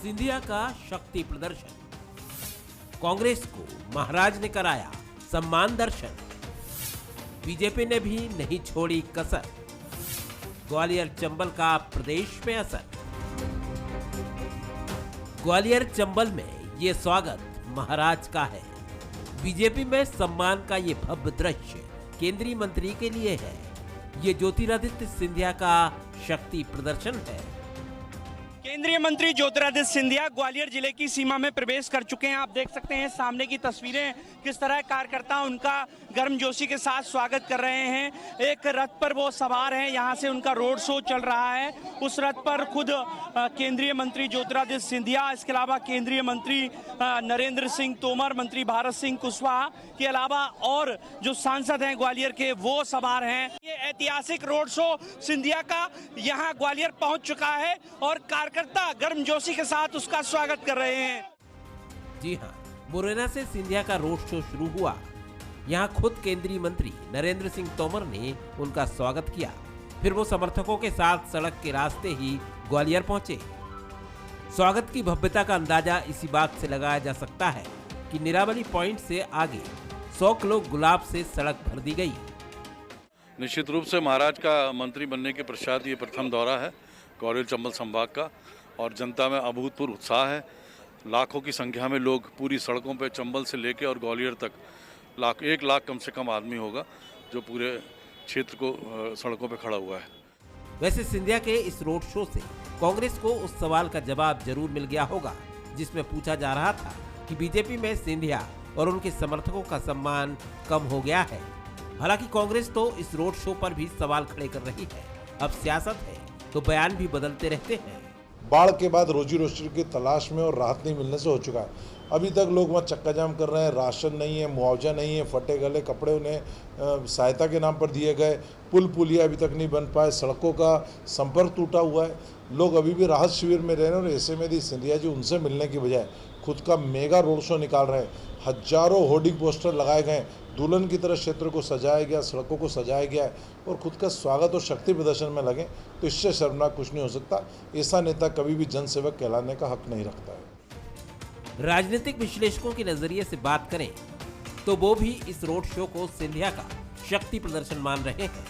सिंधिया का शक्ति प्रदर्शन। कांग्रेस को महाराज ने कराया सम्मान दर्शन। बीजेपी ने भी नहीं छोड़ी कसर। ग्वालियर चंबल का प्रदेश में असर। ग्वालियर चंबल में ये स्वागत महाराज का है। बीजेपी में सम्मान का ये भव्य दृश्य केंद्रीय मंत्री के लिए है। ये ज्योतिरादित्य सिंधिया का शक्ति प्रदर्शन है। केंद्रीय मंत्री ज्योतिरादित्य सिंधिया ग्वालियर जिले की सीमा में प्रवेश कर चुके हैं। आप देख सकते हैं सामने की तस्वीरें, किस तरह कार्यकर्ता उनका गर्मजोशी के साथ स्वागत कर रहे हैं। एक रथ पर वो सवार हैं, यहाँ से उनका रोड शो चल रहा है। उस रथ पर खुद केंद्रीय मंत्री ज्योतिरादित्य सिंधिया, इसके अलावा केंद्रीय मंत्री नरेंद्र सिंह तोमर, मंत्री भारत सिंह कुशवाहा के अलावा और जो सांसद हैं ग्वालियर के, वो सवार हैं। ये ऐतिहासिक रोड शो सिंधिया का यहाँ ग्वालियर पहुँच चुका है और कार्यकर्ता गर्मजोशी के साथ उसका स्वागत कर रहे हैं। जी हाँ, मुरैना से सिंधिया का रोड शो शुरू हुआ। यहाँ खुद केंद्रीय मंत्री नरेंद्र सिंह तोमर ने उनका स्वागत किया। फिर वो समर्थकों के साथ सड़क के रास्ते ही ग्वालियर पहुंचे। स्वागत की भव्यता का अंदाजा इसी बात से लगाया जा सकता है कि निरावली पॉइंट से आगे 100 किलो गुलाब से सड़क भर दी गई। निश्चित रूप से महाराज का मंत्री बनने के पश्चात ये प्रथम दौरा है ग्वालियर चंबल संभाग का, और जनता में अभूतपूर्व उत्साह है। लाखों की संख्या में लोग पूरी सड़कों पे चंबल से लेके और ग्वालियर तक 1 लाख कम से कम आदमी होगा जो पूरे क्षेत्र को सड़कों पे खड़ा हुआ है। वैसे सिंधिया के इस रोड शो से कांग्रेस को उस सवाल का जवाब जरूर मिल गया होगा जिसमें पूछा जा रहा था कि बीजेपी में सिंधिया और उनके समर्थकों का सम्मान कम हो गया है। हालांकि कांग्रेस तो इस रोड शो पर भी सवाल खड़े कर रही है। अब सियासत है तो बयान भी बदलते रहते हैं। बाढ़ के बाद रोजी रोटी की तलाश में और राहत नहीं मिलने से हो चुका है। अभी तक लोग वहाँ चक्का जाम कर रहे हैं, राशन नहीं है, मुआवजा नहीं है, फटे गले कपड़े उन्हें सहायता के नाम पर दिए गए, पुल पुलिया अभी तक नहीं बन पाए, सड़कों का संपर्क टूटा हुआ है। लोग अभी भी राहत शिविर में रह रहे हैं और ऐसे में सिंधिया जी उनसे मिलने की बजाय खुद का मेगा रोड शो निकाल रहे हैं। हजारों होर्डिंग पोस्टर लगाए गए, दुल्हन की तरह क्षेत्र को सजाया गया, सड़कों को सजाया गया है और खुद का स्वागत और शक्ति प्रदर्शन में लगे, तो इससे शर्मनाक कुछ नहीं हो सकता। ऐसा नेता कभी भी जनसेवक कहलाने का हक नहीं रखता है। राजनीतिक विश्लेषकों के नजरिए से बात करें तो वो भी इस रोड शो को सिंधिया का शक्ति प्रदर्शन मान रहे हैं।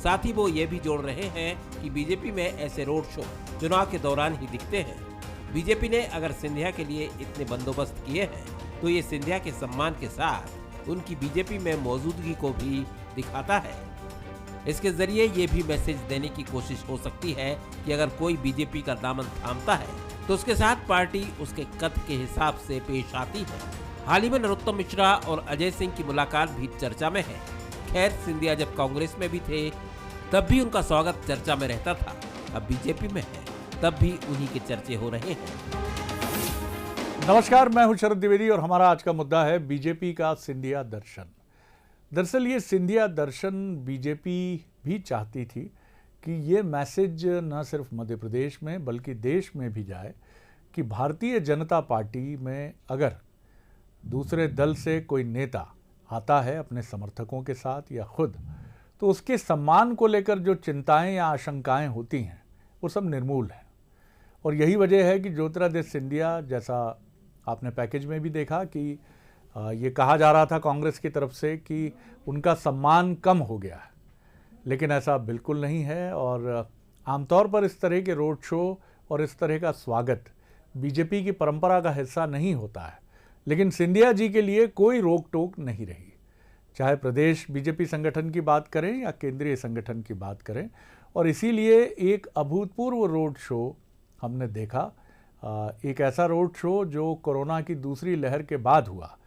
साथ ही वो ये भी जोड़ रहे हैं कि बीजेपी में ऐसे रोड शो चुनाव के दौरान ही दिखते हैं। बीजेपी ने अगर सिंधिया के लिए इतने बंदोबस्त किए हैं तो ये सिंधिया के सम्मान के साथ उनकी बीजेपी में मौजूदगी को भी दिखाता है। इसके जरिए ये भी मैसेज देने की कोशिश हो सकती है कि अगर कोई बीजेपी का दामन थामता है तो उसके साथ पार्टी उसके कद के हिसाब से पेश आती है। हाल ही में नरोत्तम मिश्रा और अजय सिंह की मुलाकात भी चर्चा में है। खैर, सिंधिया जब कांग्रेस में भी थे तब भी उनका स्वागत चर्चा में रहता था। अब बीजेपी में है तब भी उन्हीं के चर्चे हो रहे हैं। नमस्कार, मैं हूं शरद द्विवेदी और हमारा आज का मुद्दा है बीजेपी का सिंधिया दर्शन। दरअसल ये सिंधिया दर्शन बीजेपी भी चाहती थी कि ये मैसेज न सिर्फ मध्य प्रदेश में बल्कि देश में भी जाए कि भारतीय जनता पार्टी में अगर दूसरे दल से कोई नेता आता है अपने समर्थकों के साथ या खुद, तो उसके सम्मान को लेकर जो चिंताएं या आशंकाएं होती हैं वो सब निर्मूल हैं। और यही वजह है कि ज्योतिरादित्य सिंधिया, जैसा आपने पैकेज में भी देखा कि ये कहा जा रहा था कांग्रेस की तरफ से कि उनका सम्मान कम हो गया है, लेकिन ऐसा बिल्कुल नहीं है। और आमतौर पर इस तरह के रोड शो और इस तरह का स्वागत बीजेपी की परंपरा का हिस्सा नहीं होता है, लेकिन सिंधिया जी के लिए कोई रोक टोक नहीं रही। चाहे प्रदेश बीजेपी संगठन की बात करें या केंद्रीय संगठन की बात करें, और इसीलिए एक अभूतपूर्व रोड शो हमने देखा। एक ऐसा रोड शो जो कोरोना की दूसरी लहर के बाद हुआ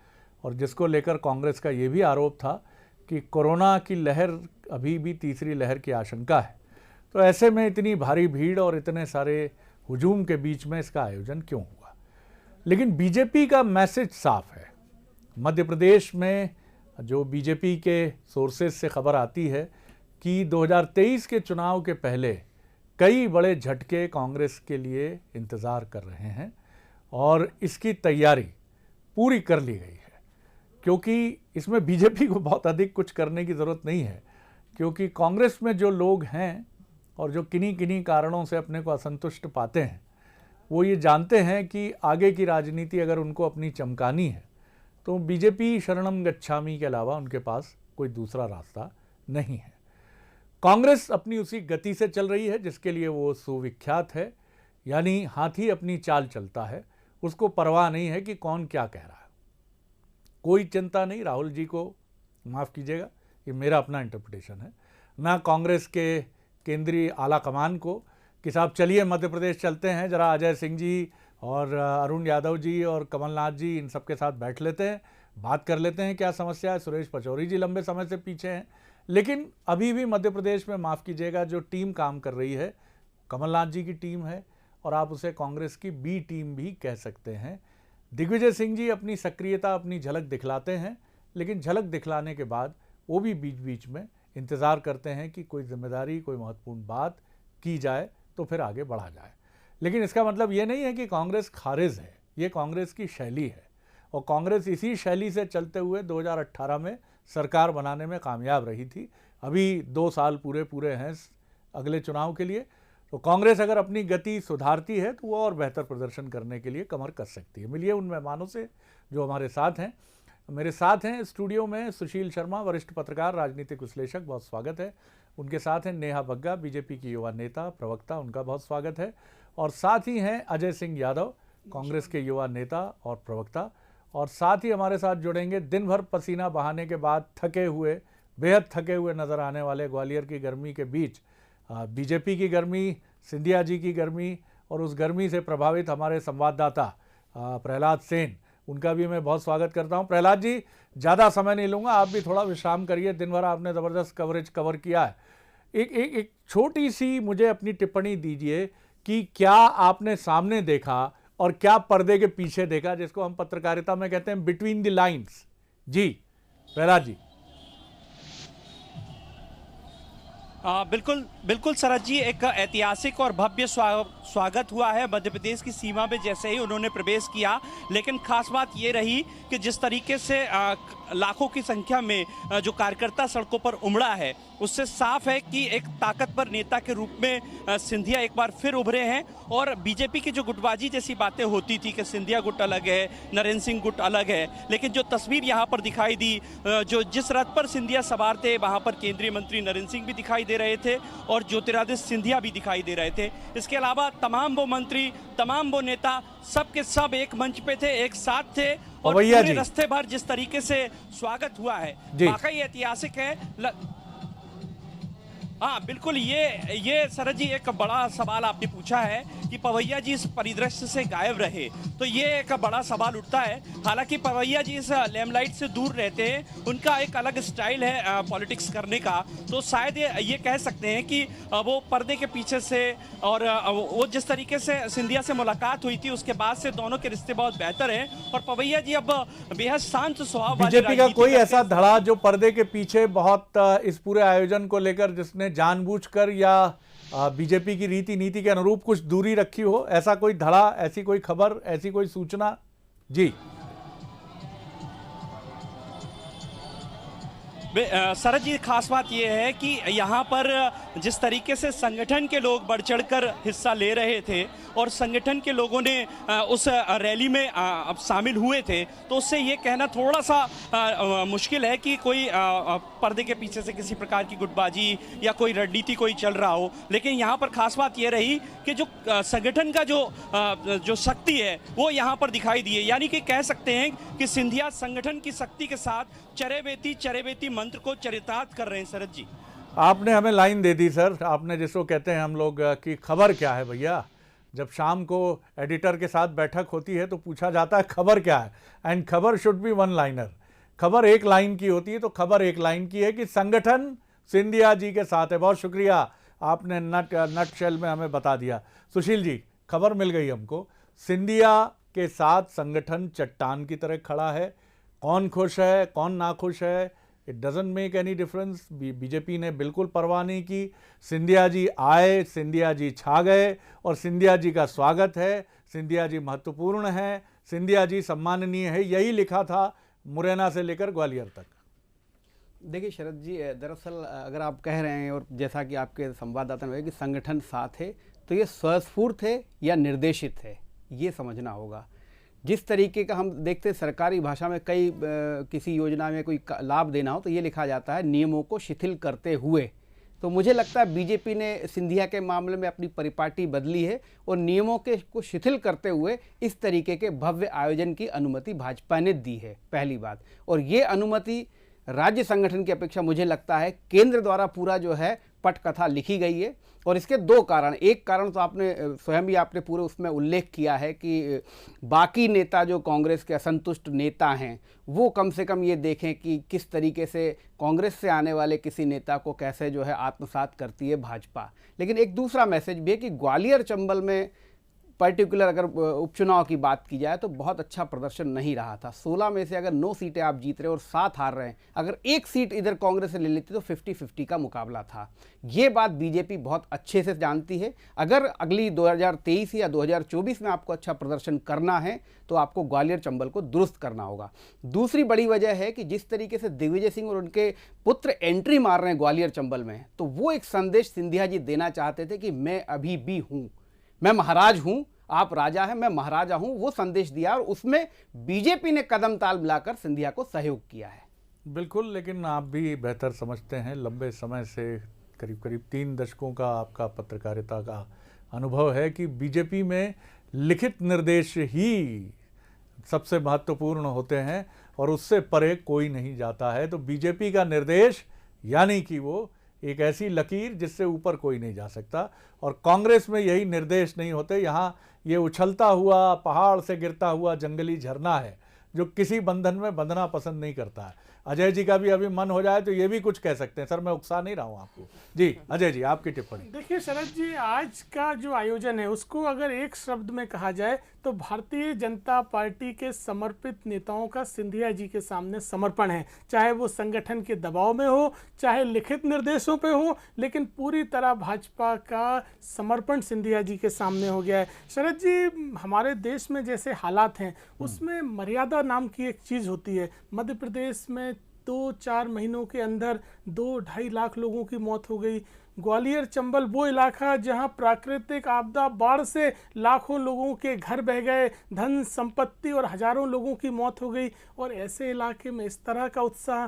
और जिसको लेकर कांग्रेस का ये भी आरोप था कि कोरोना की लहर अभी भी तीसरी लहर की आशंका है। तो ऐसे में इतनी भारी भीड़ और इतने सारे हुजूम के बीच में इसका आयोजन क्यों हुआ? लेकिन बीजेपी का मैसेज साफ है। मध्य प्रदेश में जो बीजेपी के सोर्सेज से खबर आती है कि 2023 के चुनाव के पहले कई बड़े झटके कांग्रेस के लिए इंतज़ार कर रहे हैं और इसकी तैयारी पूरी कर ली गई है, क्योंकि इसमें बीजेपी को बहुत अधिक कुछ करने की ज़रूरत नहीं है, क्योंकि कांग्रेस में जो लोग हैं और जो किन्हीं किन्हीं कारणों से अपने को असंतुष्ट पाते हैं, वो ये जानते हैं कि आगे की राजनीति अगर उनको अपनी चमकानी है तो बीजेपी शरणम गच्छामी के अलावा उनके पास कोई दूसरा रास्ता नहीं है। कांग्रेस अपनी उसी गति से चल रही है जिसके लिए वो सुविख्यात है, यानी हाथी अपनी चाल चलता है, उसको परवाह नहीं है कि कौन क्या कह रहा है। कोई चिंता नहीं, राहुल जी को माफ़ कीजिएगा, ये मेरा अपना इंटरप्रिटेशन है, ना कांग्रेस के केंद्रीय आला कमान को कि साहब चलिए मध्य प्रदेश चलते हैं, जरा अजय सिंह जी और अरुण यादव जी और कमलनाथ जी इन सब के साथ बैठ लेते हैं, बात कर लेते हैं क्या समस्या है। सुरेश पचौरी जी लंबे समय से पीछे हैं, लेकिन अभी भी मध्य प्रदेश में माफ़ कीजिएगा जो टीम काम कर रही है कमलनाथ जी की टीम है, और आप उसे कांग्रेस की बी टीम भी कह सकते हैं। दिग्विजय सिंह जी अपनी सक्रियता, अपनी झलक दिखलाते हैं, लेकिन झलक दिखलाने के बाद वो भी बीच बीच में इंतज़ार करते हैं कि कोई जिम्मेदारी, कोई महत्वपूर्ण बात की जाए तो फिर आगे बढ़ा जाए। लेकिन इसका मतलब ये नहीं है कि कांग्रेस खारिज है, ये कांग्रेस की शैली है, और कांग्रेस इसी शैली से चलते हुए 2018 में सरकार बनाने में कामयाब रही थी। अभी 2 साल पूरे हैं अगले चुनाव के लिए, तो कांग्रेस अगर अपनी गति सुधारती है तो वो और बेहतर प्रदर्शन करने के लिए कमर कस सकती है। मिलिए उन मेहमानों से जो हमारे साथ हैं। मेरे साथ हैं स्टूडियो में सुशील शर्मा, वरिष्ठ पत्रकार, राजनीतिक विश्लेषक, बहुत स्वागत है। उनके साथ हैं नेहा बग्गा, बीजेपी की युवा नेता, प्रवक्ता, उनका बहुत स्वागत है। और साथ ही हैं अजय सिंह यादव, कांग्रेस के युवा नेता और प्रवक्ता। और साथ ही हमारे साथ जुड़ेंगे दिन भर पसीना बहाने के बाद थके हुए, बेहद थके हुए नज़र आने वाले, ग्वालियर की गर्मी के बीच बीजेपी की गर्मी, सिंधिया जी की गर्मी, और उस गर्मी से प्रभावित हमारे संवाददाता प्रहलाद सेन, उनका भी मैं बहुत स्वागत करता हूं। प्रहलाद जी, ज़्यादा समय नहीं लूँगा, आप भी थोड़ा विश्राम करिए, दिन भर आपने ज़बरदस्त कवर किया है। एक छोटी सी मुझे अपनी टिप्पणी दीजिए कि क्या आपने सामने देखा और क्या पर्दे के पीछे देखा, जिसको हम पत्रकारिता में कहते हैं बिटवीन द लाइन्स। जी प्रहलाद जी। बिल्कुल शरद जी, एक ऐतिहासिक और भव्य स्वागत हुआ है मध्य प्रदेश की सीमा में जैसे ही उन्होंने प्रवेश किया। लेकिन खास बात ये रही कि जिस तरीके से लाखों की संख्या में जो कार्यकर्ता सड़कों पर उमड़ा है, उससे साफ है कि एक ताकतवर नेता के रूप में सिंधिया एक बार फिर उभरे हैं। और बीजेपी की जो गुटबाजी जैसी बातें होती थी कि सिंधिया गुट अलग है, नरेंद्र सिंह गुट अलग है, लेकिन जो तस्वीर यहाँ पर दिखाई दी, जो जिस रथ पर सिंधिया सवार थे वहाँ पर केंद्रीय मंत्री नरेंद्र सिंह भी दिखाई दे रहे थे और ज्योतिरादित्य सिंधिया भी दिखाई दे रहे थे। इसके अलावा तमाम वो मंत्री, तमाम वो नेता, सब के सब एक मंच पे थे, एक साथ थे, और पूरे रास्ते भर जिस तरीके से स्वागत हुआ है वाकई ऐतिहासिक है। हाँ बिल्कुल, ये शरद जी एक बड़ा सवाल आपने पूछा है कि पवैया जी इस परिदृश्य से गायब रहे, तो ये एक बड़ा सवाल उठता है। हालांकि पवैया जी इस लेमलाइट से दूर रहते हैं, उनका एक अलग स्टाइल है पॉलिटिक्स करने का, तो शायद ये कह सकते हैं कि वो पर्दे के पीछे से, और वो जिस तरीके से सिंधिया से मुलाकात हुई थी उसके बाद से दोनों के रिश्ते बहुत बेहतर हैं। और पवैया जी अब बेहद शांत स्वभाव वाले। बीजेपी का कोई ऐसा धड़ा जो पर्दे के पीछे बहुत इस पूरे आयोजन को लेकर जिसने जानबूझकर या बीजेपी की रीति नीति के अनुरूप कुछ दूरी रखी हो, ऐसा कोई धड़ा, ऐसी कोई खबर, ऐसी कोई सूचना? जी शरद जी, खास बात यह है कि यहाँ पर जिस तरीके से संगठन के लोग बढ़ चढ़कर हिस्सा ले रहे थे और संगठन के लोगों ने उस रैली में अब शामिल हुए थे, तो उससे ये कहना थोड़ा सा मुश्किल है कि कोई पर्दे के पीछे से किसी प्रकार की गुटबाजी या कोई रणनीति कोई चल रहा हो। लेकिन यहाँ पर खास बात ये रही कि जो संगठन का जो शक्ति है वो यहाँ पर दिखाई दी है। यानी कि कह सकते हैं कि सिंधिया संगठन की शक्ति के साथ चरेबेती मंत्र को चरितार्थ कर रहे हैं। शरद जी, आपने हमें लाइन दे दी सर, आपने जिसको कहते हैं हम लोग कि खबर क्या है भैया। जब शाम को एडिटर के साथ बैठक होती है तो पूछा जाता है खबर क्या है, एंड खबर शुड बी वन लाइनर। खबर एक लाइन की होती है, तो खबर एक लाइन की है कि संगठन सिंधिया जी के साथ है। बहुत शुक्रिया, आपने नट शेल में हमें बता दिया। सुशील जी, खबर मिल गई हमको, सिंधिया के साथ संगठन चट्टान की तरह खड़ा है। कौन खुश है, कौन नाखुश है, it doesn't make any difference. BJP ने बिल्कुल परवाह नहीं की। सिंधिया जी आए, सिंधिया जी छा गए, और सिंधिया जी का स्वागत है। सिंधिया जी महत्वपूर्ण है, सिंधिया जी सम्माननीय है, यही लिखा था मुरैना से लेकर ग्वालियर तक। देखिए शरद जी, दरअसल अगर आप कह रहे हैं और जैसा कि आपके संवाददाता ने कहा कि संगठन साथ है, तो ये स्वस्फूर्त है या निर्देशित है, ये समझना होगा। जिस तरीके का हम देखते हैं सरकारी भाषा में कई किसी योजना में कोई लाभ देना हो तो ये लिखा जाता है नियमों को शिथिल करते हुए। तो मुझे लगता है बीजेपी ने सिंधिया के मामले में अपनी परिपाटी बदली है और नियमों को शिथिल करते हुए इस तरीके के भव्य आयोजन की अनुमति भाजपा ने दी है, पहली बात। और ये अनुमति राज्य संगठन की अपेक्षा मुझे लगता है केंद्र द्वारा पूरा जो है पटकथा लिखी गई है। और इसके दो कारण, एक कारण तो आपने स्वयं भी आपने पूरे उसमें उल्लेख किया है कि बाकी नेता जो कांग्रेस के असंतुष्ट नेता हैं वो कम से कम ये देखें कि किस तरीके से कांग्रेस से आने वाले किसी नेता को कैसे जो है आत्मसात करती है भाजपा। लेकिन एक दूसरा मैसेज भी है कि ग्वालियर चंबल में पर्टिकुलर अगर उपचुनाव की बात की जाए तो बहुत अच्छा प्रदर्शन नहीं रहा था। 16 में से अगर 9 सीटें आप जीत रहे हो और 7 हार रहे हैं, अगर एक सीट इधर कांग्रेस से ले लेती तो 50-50 का मुकाबला था। ये बात बीजेपी बहुत अच्छे से जानती है। अगर अगली 2023 या 2024 में आपको अच्छा प्रदर्शन करना है तो आपको ग्वालियर चंबल को दुरुस्त करना होगा। दूसरी बड़ी वजह है कि जिस तरीके से दिग्विजय सिंह और उनके पुत्र एंट्री मार रहे हैं ग्वालियर चंबल में, तो वो एक संदेश सिंधिया जी देना चाहते थे कि मैं अभी भी हूँ, मैं महाराज हूं, आप राजा हैं, मैं महाराजा हूं, वो संदेश दिया और उसमें बीजेपी ने कदम ताल मिलाकर सिंधिया को सहयोग किया है। बिल्कुल, लेकिन आप भी बेहतर समझते हैं, लंबे समय से करीब करीब 3 दशकों का आपका पत्रकारिता का अनुभव है कि बीजेपी में लिखित निर्देश ही सबसे महत्वपूर्ण होते हैं और उससे परे कोई नहीं जाता है। तो बीजेपी का निर्देश यानी कि वो एक ऐसी लकीर जिससे ऊपर कोई नहीं जा सकता, और कांग्रेस में यही निर्देश नहीं होते। यहाँ ये उछलता हुआ पहाड़ से गिरता हुआ जंगली झरना है जो किसी बंधन में बंधना पसंद नहीं करता है। अजय जी का भी अभी मन हो जाए तो ये भी कुछ कह सकते हैं। सर मैं उकसा नहीं रहा हूँ आपको। जी अजय जी, आपकी टिप्पणी। देखिए शरद जी, आज का जो आयोजन है उसको अगर एक शब्द में कहा जाए तो भारतीय जनता पार्टी के समर्पित नेताओं का सिंधिया जी के सामने समर्पण है। चाहे वो संगठन के दबाव में हो, चाहे लिखित निर्देशों पे हो, लेकिन पूरी तरह भाजपा का समर्पण सिंधिया जी के सामने हो गया है। शरद जी, हमारे देश में जैसे हालात हैं उसमें मर्यादा नाम की एक चीज़ होती है। मध्य प्रदेश में 2-4 महीनों के अंदर 2-2.5 लाख लोगों की मौत हो गई। ग्वालियर चंबल वो इलाका जहां प्राकृतिक आपदा बाढ़ से लाखों लोगों के घर बह गए, धन संपत्ति और हजारों लोगों की मौत हो गई, और ऐसे इलाके में इस तरह का उत्साह,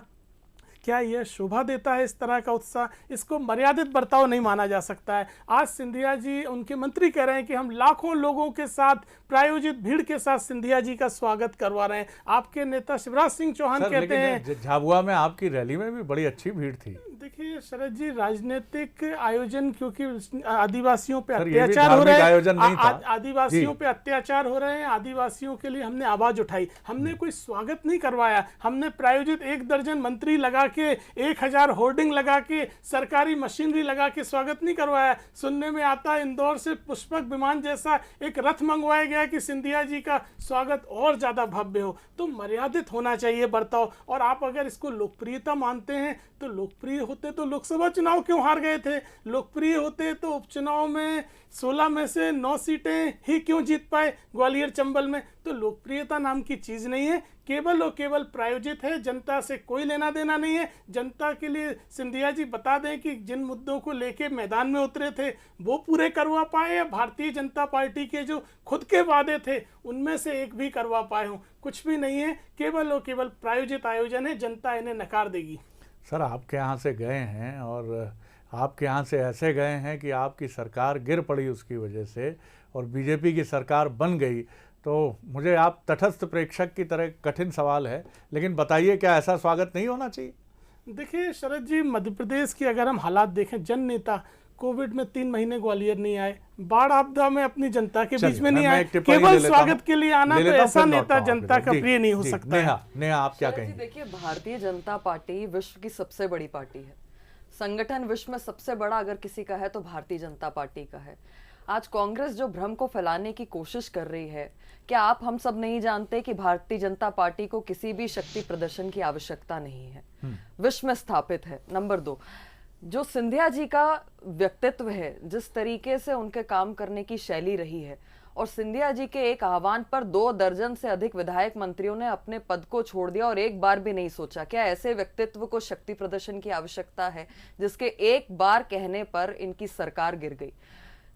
क्या यह शोभा देता है? इस तरह का उत्साह, इसको मर्यादित बर्ताव नहीं माना जा सकता है। आज सिंधिया जी, उनके मंत्री कह रहे हैं कि हम लाखों लोगों के साथ प्रायोजित भीड़ के साथ सिंधिया जी का स्वागत करवा रहे हैं। आपके नेता शिवराज सिंह चौहान कहते हैं, झाबुआ में आपकी रैली में भी बड़ी अच्छी भीड़ थी। देखिए शरद जी, राजनीतिक आयोजन, क्योंकि आदिवासियों पे अत्याचार हो रहे हैं, आदिवासियों पे अत्याचार हो रहे हैं, आदिवासियों के लिए हमने आवाज उठाई। हमने कोई स्वागत नहीं करवाया, हमने प्रायोजित 1 दर्जन मंत्री लगा के, 1000 होर्डिंग लगा के, सरकारी मशीनरी लगा के स्वागत नहीं करवाया। सुनने में आता है इंदौर से पुष्पक विमान जैसा एक रथ मंगवाया गया कि सिंधिया जी का स्वागत और ज्यादा भव्य हो। तो मर्यादित होना चाहिए बर्ताव। और आप अगर इसको लोकप्रियता मानते हैं तो लोकप्रिय होते तो लोकसभा चुनाव क्यों हार गए थे? लोकप्रिय होते तो उपचुनाव में 16 में से 9 सीटें ही क्यों जीत पाए ग्वालियर चंबल में? तो लोकप्रियता नाम की चीज नहीं है, केवल और केवल प्रायोजित है, जनता से कोई लेना देना नहीं है। जनता के लिए सिंधिया जी बता दें कि जिन मुद्दों को लेके मैदान में उतरे थे वो पूरे करवा पाए, या भारतीय जनता पार्टी के जो खुद के वादे थे उनमें से एक भी करवा पाए हों? कुछ भी नहीं है, केवल और केवल प्रायोजित आयोजन है, जनता इन्हें नकार देगी। सर आपके यहाँ से गए हैं और आपके यहाँ से ऐसे गए हैं कि आपकी सरकार गिर पड़ी उसकी वजह से और बीजेपी की सरकार बन गई, तो मुझे आप तटस्थ प्रेक्षक की तरह कठिन सवाल है, लेकिन बताइए क्या ऐसा स्वागत नहीं होना चाहिए? देखिए शरद जी, मध्य प्रदेश की अगर हम हालात देखें, जन नेता कोविड में 3 महीने ग्वालियर नहीं आए, बाढ़ आपदा में अपनी जनता के बीच में नहीं आए, केवल स्वागत के लिए आना, तो ऐसा नेता जनता का प्रिय नहीं हो सकता। नेहा आप क्या कहेंगे? देखिए, भारतीय जनता पार्टी विश्व की सबसे बड़ी पार्टी है। संगठन विश्व में सबसे बड़ा अगर किसी का है तो भारतीय जनता पार्टी का है। आज कांग्रेस जो भ्रम को फैलाने की कोशिश कर रही है, क्या आप हम सब नहीं जानते कि भारतीय जनता पार्टी को किसी भी शक्ति प्रदर्शन की आवश्यकता नहीं है, विश्व में स्थापित है। नंबर 2, जो सिंधिया जी का व्यक्तित्व है, जिस तरीके से उनके काम करने की शैली रही है, और सिंधिया जी के एक आह्वान पर 2 दर्जन से अधिक विधायक मंत्रियों ने अपने पद को छोड़ दिया और एक बार भी नहीं सोचा। क्या ऐसे व्यक्तित्व को शक्ति प्रदर्शन की आवश्यकता है जिसके एक बार कहने पर इनकी सरकार गिर गई?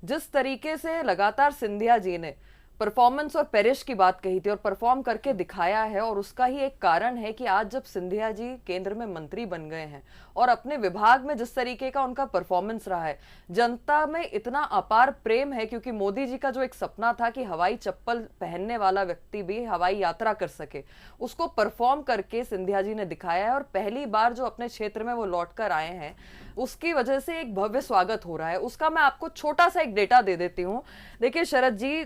जिस तरीके से लगातार सिंधिया जी ने परफॉर्मेंस और पेरिश की बात कही थी और परफॉर्म करके दिखाया है, और उसका ही एक कारण है कि आज जब सिंधिया जी केंद्र में मंत्री बन गए हैं और अपने विभाग में जिस तरीके का उनका परफॉर्मेंस रहा है, जनता में इतना अपार प्रेम है, क्योंकि मोदी जी का जो एक सपना था कि हवाई चप्पल पहनने वाला व्यक्ति भी हवाई यात्रा कर सके, उसको परफॉर्म करके सिंधिया जी ने दिखाया है। और पहली बार जो अपने क्षेत्र में वो लौट कर आए हैं, उसकी वजह से एक भव्य स्वागत हो रहा है। उसका मैं आपको छोटा सा एक डेटा दे देती हूँ। देखिए शरद जी,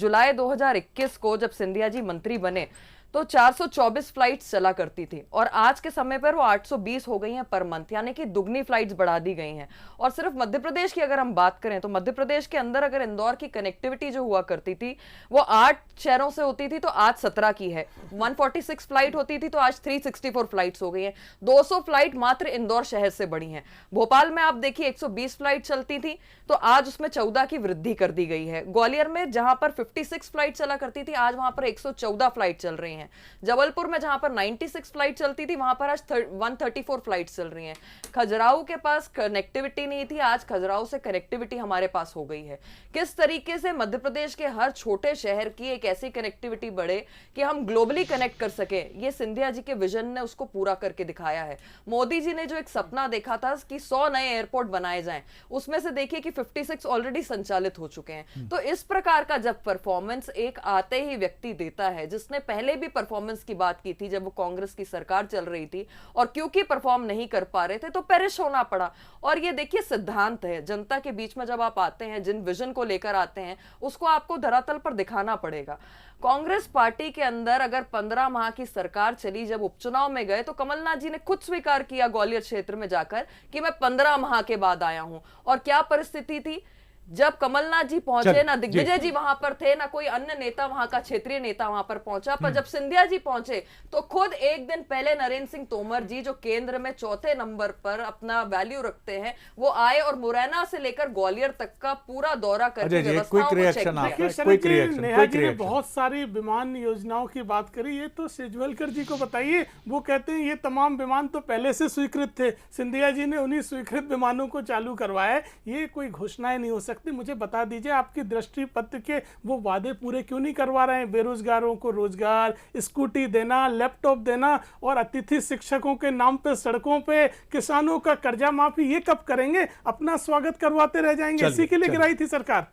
जुलाई 2021 को जब सिंधिया जी मंत्री बने तो 424 फ्लाइट्स चला करती थी, और आज के समय पर वो 820 हो गई हैं पर मंथ, यानी कि दुगनी फ्लाइट्स बढ़ा दी गई हैं। और सिर्फ मध्य प्रदेश की अगर हम बात करें तो मध्य प्रदेश के अंदर अगर इंदौर की कनेक्टिविटी जो हुआ करती थी वो 8 शहरों से होती थी तो आज 17 की है। 146 फ्लाइट होती थी तो आज 364 फ्लाइट्स हो गई हैं। 200 फ्लाइट मात्र इंदौर शहर से बढ़ी हैं। भोपाल में आप देखिए 120 फ्लाइट चलती थी तो आज उसमें 14 की वृद्धि कर दी गई है। ग्वालियर में जहां पर 56 फ्लाइट चला करती थी, आज वहां पर 114 फ्लाइट चल रही हैं। जबलपुर में जहां पर 96 फ्लाइट चलती थी, वहां पर आज 134 फ्लाइट चल रही हैं। खजुराहो के पास कनेक्टिविटी नहीं थी, आज खजुराहो से कनेक्टिविटी हमारे पास हो गई है। किस तरीके से मध्य प्रदेश के हर छोटे शहर की एक ऐसी कनेक्टिविटी बढ़े कि हम ग्लोबली कनेक्ट कर सके, ये सिंधिया जी के विजन ने उसको पूरा करके दिखाया है। मोदी जी ने जो एक सपना देखा था कि 100 नए एयरपोर्ट बनाए जाएं, उसमें से देखिए कि 56 ऑलरेडी संचालित हो चुके हैं। तो इस प्रकार का जब परफॉर्मेंस एक आते ही व्यक्ति देता है, जिसने पहले भी परफॉर्मेंस की बात की थी जब वो कांग्रेस की सरकार चल रही थी, और क्योंकि परफॉर्म नहीं कर पा रहे थे तो पेरिश होना पड़ा। और ये देखिए सिद्धांत है, जनता के बीच में जब आप आते हैं, जिन विजन को लेकर आते हैं, उसको आपको धरातल पर दिखाना पड़ेगा। कांग्रेस पार्टी के अंदर अगर 15 माह की सरकार चली, जब उपचुनाव में गए तो कमलनाथ जी ने खुद स्वीकार किया ग्वालियर क्षेत्र में जाकर कि मैं 15 माह के बाद आया हूं। और क्या परिस्थिति थी, जब कमलनाथ जी पहुंचे, ना दिग्विजय जी वहां पर थे, ना कोई अन्य नेता वहां का क्षेत्रीय नेता वहां पर पहुंचा, पर जब सिंधिया जी पहुंचे तो खुद एक दिन पहले नरेंद्र सिंह तोमर जी, जो केंद्र में चौथे नंबर पर अपना वैल्यू रखते हैं, वो आए और मुरैना से लेकर ग्वालियर तक का पूरा दौरा करके व्यवस्थाओं को चेक किया। नेहा जी ने बहुत सारी विमान योजनाओं की बात करी, ये तो सेजवलकर जी को बताइए। वो कहते हैं ये तमाम विमान तो पहले से स्वीकृत थे, सिंधिया जी ने उन्हीं स्वीकृत विमानों को चालू करवाया। ये कोई घोषणाएं नहीं हो सकती। मुझे बता दीजिए आपकी दृष्टि पत्र के वो वादे पूरे क्यों नहीं करवा रहे हैं? बेरोजगारों को रोजगार, स्कूटी देना, लैपटॉप देना, और अतिथि शिक्षकों के नाम पे सड़कों पे किसानों का कर्जा माफी, ये कब करेंगे? अपना स्वागत करवाते रह जाएंगे। इसी के लिए गिराई थी सरकार।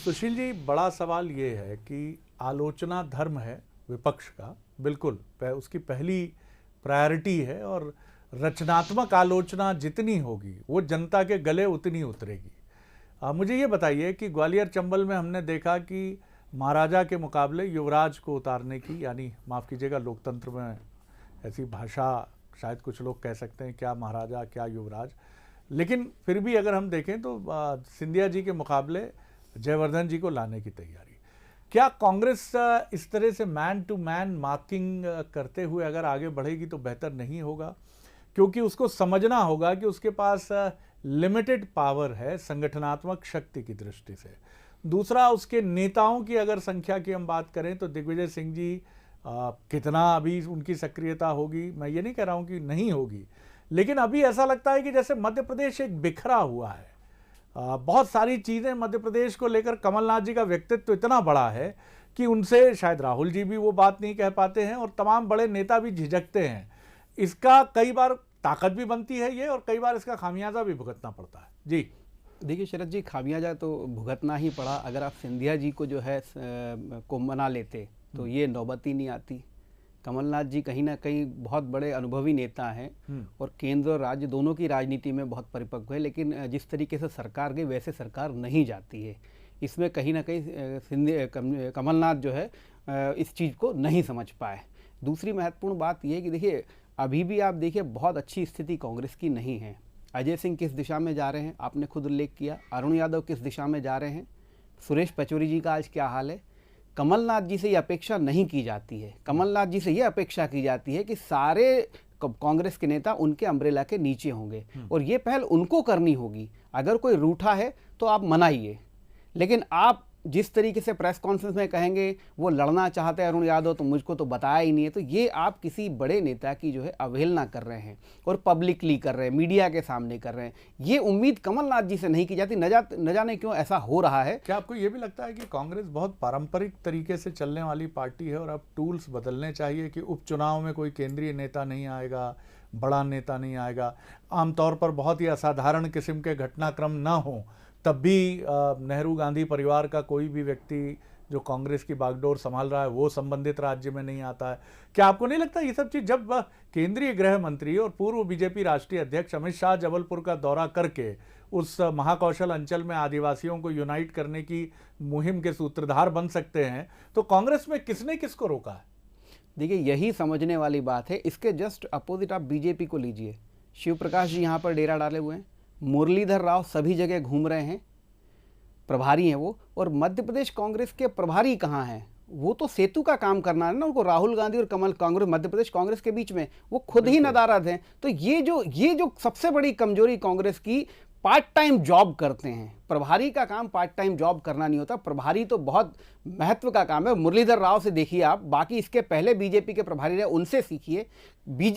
सुशील जी, बड़ा सवाल ये है कि आलोचना धर्म है विपक्ष का, बिल्कुल उसकी पहली प्रायोरिटी है, और रचनात्मक आलोचना जितनी होगी वो जनता के गले उतनी उतरेगी। मुझे ये बताइए कि ग्वालियर चंबल में हमने देखा कि महाराजा के मुकाबले युवराज को उतारने की, यानी माफ़ कीजिएगा लोकतंत्र में ऐसी भाषा शायद कुछ लोग कह सकते हैं क्या महाराजा क्या युवराज, लेकिन फिर भी अगर हम देखें तो सिंधिया जी के मुकाबले जयवर्धन जी को लाने की तैयारी। क्या कांग्रेस इस तरह से मैन टू मैन मार्किंग करते हुए अगर आगे बढ़ेगी तो बेहतर नहीं होगा? क्योंकि उसको समझना होगा कि उसके पास लिमिटेड पावर है संगठनात्मक शक्ति की दृष्टि से। दूसरा, उसके नेताओं की अगर संख्या की हम बात करें तो दिग्विजय सिंह जी कितना अभी उनकी सक्रियता होगी, मैं ये नहीं कह रहा हूँ कि नहीं होगी, लेकिन अभी ऐसा लगता है कि जैसे मध्य प्रदेश एक बिखरा हुआ है। बहुत सारी चीज़ें मध्य प्रदेश को लेकर, कमलनाथ जी का व्यक्तित्व इतना बड़ा है कि उनसे शायद राहुल जी भी वो बात नहीं कह पाते हैं, और तमाम बड़े नेता भी झिझकते हैं। इसका कई बार ताकत भी बनती है ये, और कई बार इसका खामियाजा भी भुगतना पड़ता है। जी देखिए शरद जी, खामियाजा तो भुगतना ही पड़ा। अगर आप सिंधिया जी को जो है को मना लेते तो ये नौबत ही नहीं आती। कमलनाथ जी कहीं ना कहीं बहुत बड़े अनुभवी नेता हैं और केंद्र और राज्य दोनों की राजनीति में बहुत परिपक्व है, लेकिन जिस तरीके से सरकार गई वैसे सरकार नहीं जाती है। इसमें कहीं ना कहीं कमलनाथ जो है इस चीज़ को नहीं समझ पाए। दूसरी महत्वपूर्ण बात यह है कि देखिए अभी भी आप देखिए बहुत अच्छी स्थिति कांग्रेस की नहीं है। अजय सिंह किस दिशा में जा रहे हैं आपने खुद उल्लेख किया, अरुण यादव किस दिशा में जा रहे हैं, सुरेश पचौरी जी का आज क्या हाल है। कमलनाथ जी से ये अपेक्षा नहीं की जाती है। कमलनाथ जी से ये अपेक्षा की जाती है कि सारे कांग्रेस के नेता उनके अम्ब्रेला के नीचे होंगे और ये पहल उनको करनी होगी। अगर कोई रूठा है तो आप मनाइए, लेकिन आप जिस तरीके से प्रेस कॉन्फ्रेंस में कहेंगे वो लड़ना चाहते हैं अरुण यादव, तो मुझको तो बताया ही नहीं है। तो ये आप किसी बड़े नेता की जो है अवहेलना कर रहे हैं और पब्लिकली कर रहे हैं, मीडिया के सामने कर रहे हैं। ये उम्मीद कमलनाथ जी से नहीं की जाती, न जाने क्यों ऐसा हो रहा है। क्या आपको ये भी लगता है कि कांग्रेस बहुत पारंपरिक तरीके से चलने वाली पार्टी है और अब टूल्स बदलने चाहिए कि उपचुनाव में कोई केंद्रीय नेता नहीं आएगा, बड़ा नेता नहीं आएगा, आमतौर पर बहुत ही असाधारण किस्म के घटनाक्रम ना हो तब भी नेहरू गांधी परिवार का कोई भी व्यक्ति जो कांग्रेस की बागडोर संभाल रहा है वो संबंधित राज्य में नहीं आता है? क्या आपको नहीं लगता ये सब चीज़, जब केंद्रीय गृह मंत्री और पूर्व बीजेपी राष्ट्रीय अध्यक्ष अमित शाह जबलपुर का दौरा करके उस महाकौशल अंचल में आदिवासियों को यूनाइट करने की मुहिम के सूत्रधार बन सकते हैं, तो कांग्रेस में किसने किसको रोका है? देखिए, यही समझने वाली बात है। इसके जस्ट अपोजिट आप बीजेपी को लीजिए। शिव प्रकाश जी यहाँ पर डेरा डाले हुए हैं, मुरलीधर राव सभी जगह घूम रहे हैं, प्रभारी हैं वो। और मध्य प्रदेश कांग्रेस के प्रभारी कहाँ हैं? वो तो सेतु का काम करना है ना उनको, राहुल गांधी और कमल कांग्रेस मध्य प्रदेश कांग्रेस के बीच में वो खुद ही नदारद हैं। तो ये जो सबसे बड़ी कमजोरी कांग्रेस की, पार्ट टाइम जॉब करते हैं। प्रभारी का काम पार्ट टाइम जॉब करना नहीं होता, प्रभारी तो बहुत महत्व का काम है। मुरलीधर राव से देखिए आप, बाकी इसके पहले बीजेपी के प्रभारी रहे उनसे सीखिए।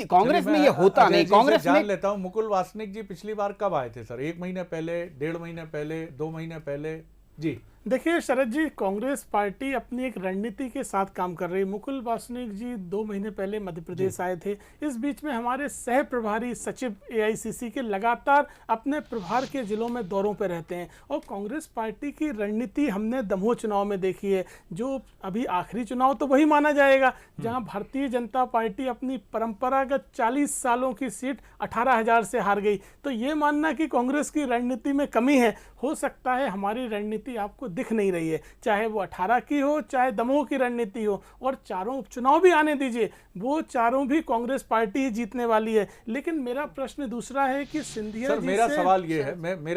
कांग्रेस में ये होता नहीं। कांग्रेस में लेता हूं, मुकुल वासनिक जी पिछली बार कब आए थे सर? 1 महीने पहले, 1.5 महीने पहले, 2 महीने पहले? जी देखिए शरद जी, कांग्रेस पार्टी अपनी एक रणनीति के साथ काम कर रही है। मुकुल वासनिक जी 2 महीने पहले मध्य प्रदेश आए थे। इस बीच में हमारे सह प्रभारी सचिव एआईसीसी के लगातार अपने प्रभार के जिलों में दौरों पर रहते हैं। और कांग्रेस पार्टी की रणनीति हमने दमोह चुनाव में देखी है, जो अभी आखिरी चुनाव तो वही माना जाएगा जहां भारतीय जनता पार्टी अपनी परंपरागत 40 सालों की सीट 18,000 से हार गई। तो ये मानना कि कांग्रेस की रणनीति में कमी है, हो सकता है हमारी रणनीति आपको दिख नहीं रही है, चाहे वो 18 की हो, चाहे दमोह की रणनीति हो। और चारों उपचुनाव भी आने दीजिए, वो चारों भी कांग्रेस पार्टी ही जीतने वाली है। लेकिन मेरा प्रश्न दूसरा है कि सिंधिया सर, मेरा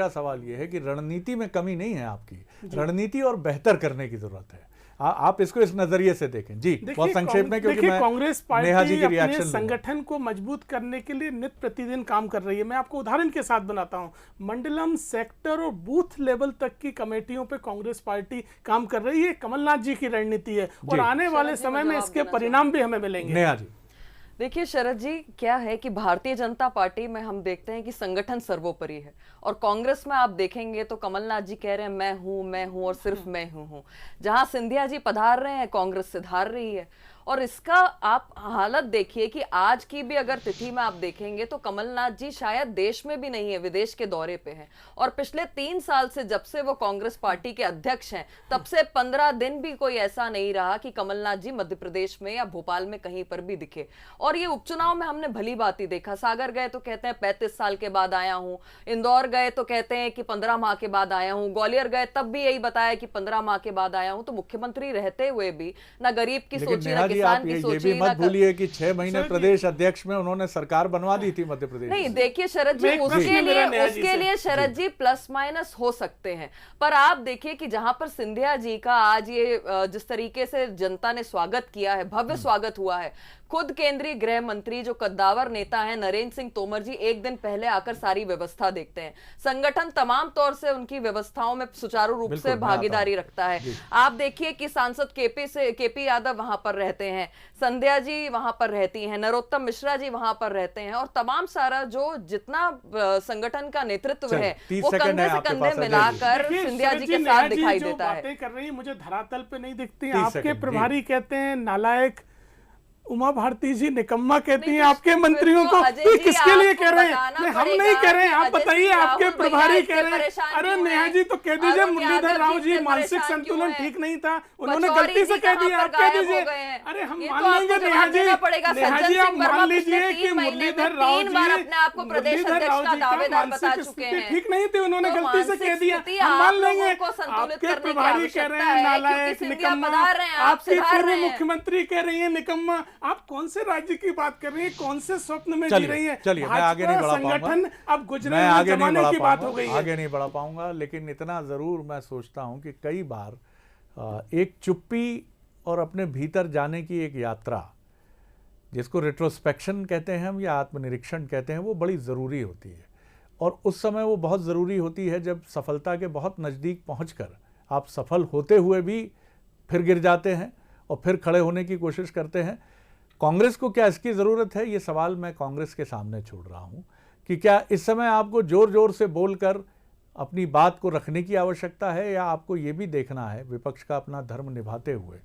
सवाल ये है कि रणनीति में कमी नहीं है आपकी, रणनीति और बेहतर करने की जरूरत है। आप इसको इस नजरिए से देखें। जी बहुत संक्षेप में, क्योंकि मैं कांग्रेस पार्टी अपने संगठन को मजबूत करने के लिए नित्य प्रतिदिन काम कर रही है। मैं आपको उदाहरण के साथ बनाता हूं। मंडलम, सेक्टर और बूथ लेवल तक की कमेटियों पे कांग्रेस पार्टी काम कर रही है। कमलनाथ जी की रणनीति है और आने वाले समय में इसके परिणाम भी हमें मिलेंगे। नेहा जी देखिए शरद जी, क्या है कि भारतीय जनता पार्टी में हम देखते हैं कि संगठन सर्वोपरि है, और कांग्रेस में आप देखेंगे तो कमलनाथ जी कह रहे हैं मैं हूं और सिर्फ मैं हूं। जहां सिंधिया जी पधार रहे हैं, कांग्रेस सिधार रही है। और इसका आप हालत देखिए कि आज की भी अगर तिथि में आप देखेंगे तो कमलनाथ जी शायद देश में भी नहीं है, विदेश के दौरे पे हैं। और पिछले 3 साल से जब से वो कांग्रेस पार्टी के अध्यक्ष हैं, तब से 15 दिन भी कोई ऐसा नहीं रहा कि कमलनाथ जी मध्य प्रदेश में या भोपाल में कहीं पर भी दिखे। और ये उपचुनाव में हमने भली बात ही देखा। सागर गए तो कहते हैं 35 साल के बाद आया हूं, इंदौर गए तो कहते हैं कि 15 माह के बाद आया हूं, ग्वालियर गए तब भी यही बताया कि 15 माह के बाद आया हूं। तो मुख्यमंत्री रहते हुए भी ना गरीब की सोची, ना किसान की सोची। ये भी मत भूलिए कि 6 महीने प्रदेश अध्यक्ष में उन्होंने सरकार बनवा दी थी मध्य प्रदेश। नहीं देखिए शरद जी, उसके लिए शरद जी प्लस माइनस हो सकते हैं, पर आप देखिए कि जहां पर सिंधिया जी का आज ये जिस तरीके से जनता ने स्वागत किया है, भव्य स्वागत हुआ है। खुद केंद्रीय गृह मंत्री जो कद्दावर नेता है नरेंद्र सिंह तोमर जी 1 दिन पहले आकर सारी व्यवस्था देखते हैं। संगठन तमाम तौर से उनकी व्यवस्थाओं में सुचारू रूप से भागीदारी रखता है। आप देखिए कि सांसद केपी यादव वहां पर रहते हैं, संध्या जी वहां पर रहती हैं, नरोत्तम मिश्रा जी वहां पर रहते हैं, और तमाम सारा जो जितना संगठन का नेतृत्व है वो कंधे से कंधे मिलाकर सिंधिया जी के साथ दिखाई देता है। बातें कर रही है मुझे धरातल पे नहीं दिखती। आपके प्रभारी कहते हैं नालायक, उमा भारती जी निकम्मा कहती हैं आपके मंत्रियों को। किसके लिए कह रहे हैं? हम नहीं कह रहे हैं, आप बताइए। आपके प्रभारी कह रहे हैं। अरे नेहा जी तो कह दीजिए मुरलीधर राव जी मानसिक संतुलन ठीक नहीं था, उन्होंने गलती से कह दिया, आप कह दीजिए। अरे हम मान लेंगे नेहा जी, आप मान लीजिए कि मुरलीधर राव जी मानसिक स्थिति ठीक नहीं थी, उन्होंने गलती से कह दिया, हम मान लेंगे। आपके प्रभारी कह रहे हैं नालायक, निकम्मा, आपकी पूर्व मुख्यमंत्री कह रही है निकम्मा। आप कौन से राज्य की बात कर रही हैं? कौन से स्वप्न में जी रही हैं? चलिए मैं आगे नहीं बढ़ा संगठन अब गुजरे हुए जमाने की बात हो गई है। आगे नहीं बढ़ा पाऊंगा, लेकिन इतना जरूर मैं सोचता हूं कि कई बार एक चुप्पी और अपने भीतर जाने की एक यात्रा, जिसको रेट्रोस्पेक्शन कहते हैं हम या आत्मनिरीक्षण कहते हैं, वो बड़ी ज़रूरी होती है। और उस समय वो बहुत ज़रूरी होती है जब सफलता के बहुत नज़दीक पहुंचकर आप सफल होते हुए भी फिर गिर जाते हैं और फिर खड़े होने की कोशिश करते हैं। कांग्रेस को क्या इसकी ज़रूरत है, ये सवाल मैं कांग्रेस के सामने छोड़ रहा हूँ कि क्या इस समय आपको ज़ोर ज़ोर से बोलकर अपनी बात को रखने की आवश्यकता है, या आपको ये भी देखना है विपक्ष का अपना धर्म निभाते हुए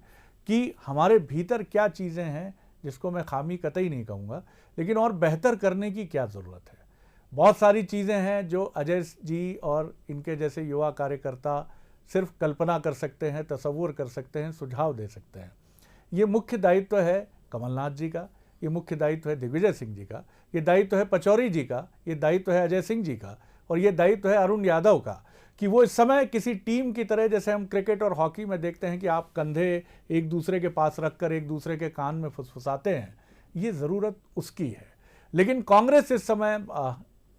कि हमारे भीतर क्या चीज़ें हैं जिसको मैं खामी कतई नहीं कहूँगा, लेकिन और बेहतर करने की क्या ज़रूरत है। बहुत सारी चीज़ें हैं जो अजय जी और इनके जैसे युवा कार्यकर्ता सिर्फ कल्पना कर सकते हैं, तसव्वुर कर सकते हैं, सुझाव दे सकते हैं। ये मुख्य दायित्व है कमलनाथ जी का, ये मुख्य दायित्व है दिग्विजय सिंह जी का, ये दायित्व है पचौरी जी का, ये दायित्व है अजय सिंह जी का, और ये दायित्व है अरुण यादव का कि वो इस समय किसी टीम की तरह, जैसे हम क्रिकेट और हॉकी में देखते हैं कि आप कंधे एक दूसरे के पास रखकर एक दूसरे के कान में फुसफुसाते हैं, ये ज़रूरत उसकी है। लेकिन कांग्रेस इस समय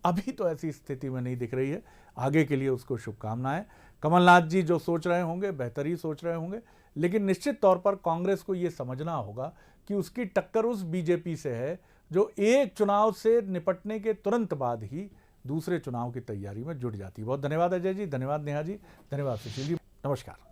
अभी तो ऐसी स्थिति में नहीं दिख रही है। आगे के लिए उसको शुभकामनाएं। कमलनाथ जी जो सोच रहे होंगे बेहतर ही सोच रहे होंगे, लेकिन निश्चित तौर पर कांग्रेस को ये समझना होगा कि उसकी टक्कर उस बीजेपी से है जो एक चुनाव से निपटने के तुरंत बाद ही दूसरे चुनाव की तैयारी में जुट जाती है। बहुत धन्यवाद अजय जी, धन्यवाद नेहा जी, धन्यवाद सुशील जी, नमस्कार।